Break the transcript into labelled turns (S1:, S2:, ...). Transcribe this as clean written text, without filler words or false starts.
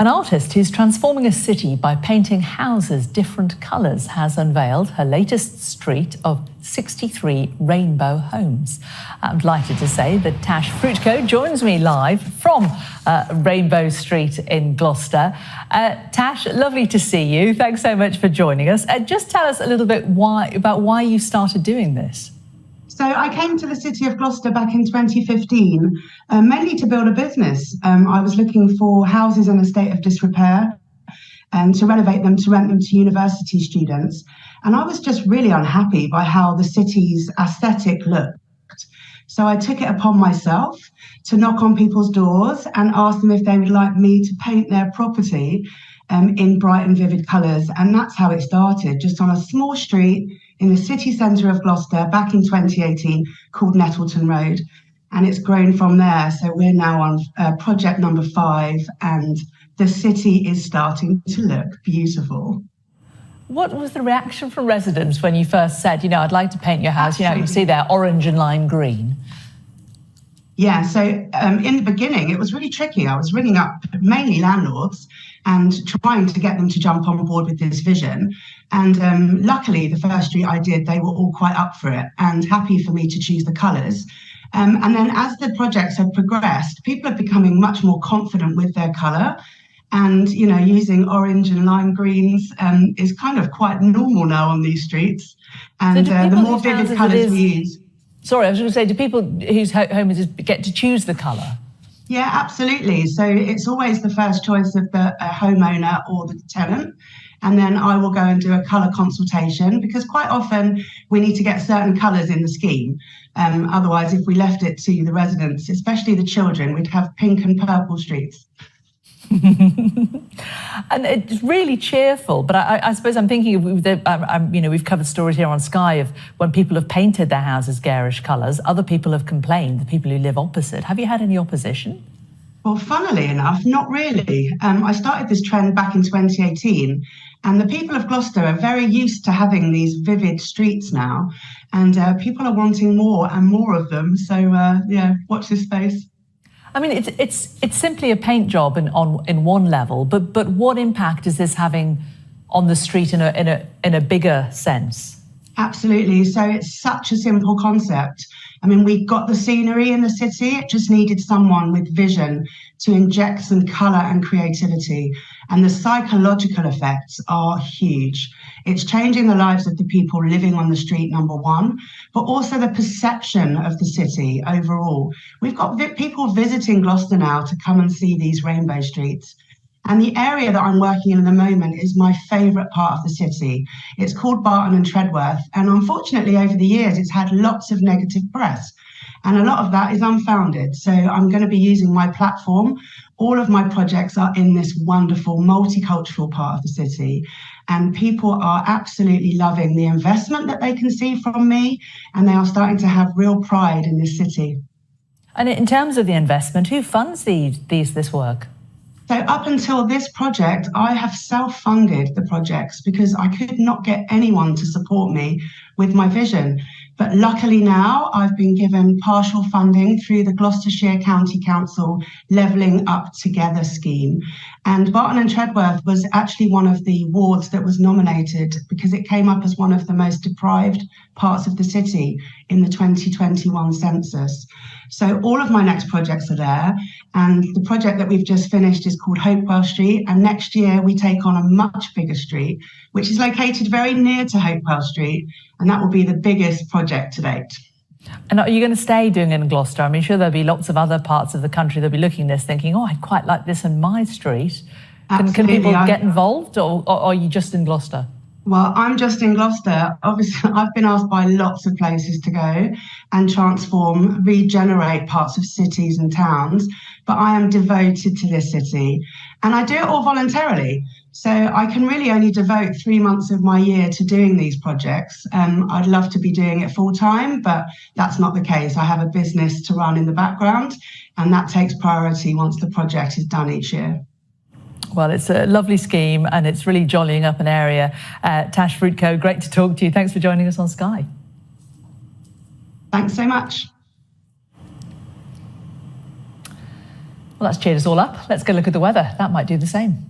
S1: An artist who's transforming a city by painting houses different colours has unveiled her latest street of 63 rainbow homes. I'm delighted to say that Tash Frootko joins me live from Rainbow Street in Gloucester. Tash, lovely to see you. Thanks so much for joining us. Just tell us a little bit about why you started doing this.
S2: So I came to the city of Gloucester back in 2015, mainly to build a business. I was looking for houses in a state of disrepair and to renovate them, to rent them to university students. And I was just really unhappy by how the city's aesthetic looked. So I took it upon myself to knock on people's doors and ask them if they would like me to paint their property in bright and vivid colours. And that's how it started, just on a small street in the city centre of Gloucester back in 2018 called Nettleton Road. And it's grown from there. So we're now on project number 5 and the city is starting to look beautiful.
S1: What was the reaction from residents when you first said, I'd like to paint your house? You see there, orange and lime green.
S2: Yeah, so in the beginning, it was really tricky. I was ringing up mainly landlords and trying to get them to jump on board with this vision. And luckily, the first street I did, they were all quite up for it and happy for me to choose the colours. And then as the projects have progressed, people are becoming much more confident with their colour. And, using orange and lime greens is kind of quite normal now on these streets. And the more vivid colours we use.
S1: Sorry, I was going to say, do people whose home is get to choose the colour?
S2: Yeah, absolutely. So it's always the first choice of the homeowner or the tenant. And then I will go and do a colour consultation because quite often we need to get certain colours in the scheme. Otherwise, if we left it to the residents, especially the children, we'd have pink and purple streets.
S1: And it's really cheerful, but I suppose I'm thinking of we've covered stories here on Sky of when people have painted their houses garish colours. Other people have complained, the people who live opposite. Have you had any opposition?
S2: Well, funnily enough, not really. I started this trend back in 2018, and the people of Gloucester are very used to having these vivid streets now, and people are wanting more and more of them. So watch this space.
S1: I mean, it's simply a paint job in one level, but what impact is this having on the street in a bigger sense?
S2: Absolutely. So it's such a simple concept. I mean, we got the scenery in the city. It just needed someone with vision to inject some colour and creativity. And the psychological effects are huge. It's changing the lives of the people living on the street, number one, but also the perception of the city overall. We've got people visiting Gloucester now to come and see these rainbow streets. And the area that I'm working in at the moment is my favourite part of the city. It's called Barton and Treadworth. And unfortunately, over the years, it's had lots of negative press. And a lot of that is unfounded. So I'm going to be using my platform. All of my projects are in this wonderful multicultural part of the city. And people are absolutely loving the investment that they can see from me. And they are starting to have real pride in this city.
S1: And in terms of the investment, who funds this work?
S2: So up until this project, I have self-funded the projects because I could not get anyone to support me with my vision. But luckily now I've been given partial funding through the Gloucestershire County Council Levelling Up Together scheme. And Barton and Treadworth was actually one of the wards that was nominated because it came up as one of the most deprived parts of the city in the 2021 census. So all of my next projects are there. And the project that we've just finished is called Hopewell Street. And next year we take on a much bigger street, which is located very near to Hopewell Street. And that will be the biggest project to date.
S1: And are you going to stay doing it in Gloucester? I mean, sure, there'll be lots of other parts of the country that'll be looking at this thinking, I'd quite like this in my street. Can people get involved or are you just in Gloucester?
S2: Well, I'm just in Gloucester. Obviously, I've been asked by lots of places to go and transform, regenerate parts of cities and towns, but I am devoted to this city. And I do it all voluntarily. So I can really only devote 3 months of my year to doing these projects. I'd love to be doing it full time, but that's not the case. I have a business to run in the background, and that takes priority once the project is done each year.
S1: Well, it's a lovely scheme and it's really jollying up an area. Tash Frootko, great to talk to you. Thanks for joining us on Sky.
S2: Thanks so much.
S1: Well, that's cheered us all up. Let's go look at the weather. That might do the same.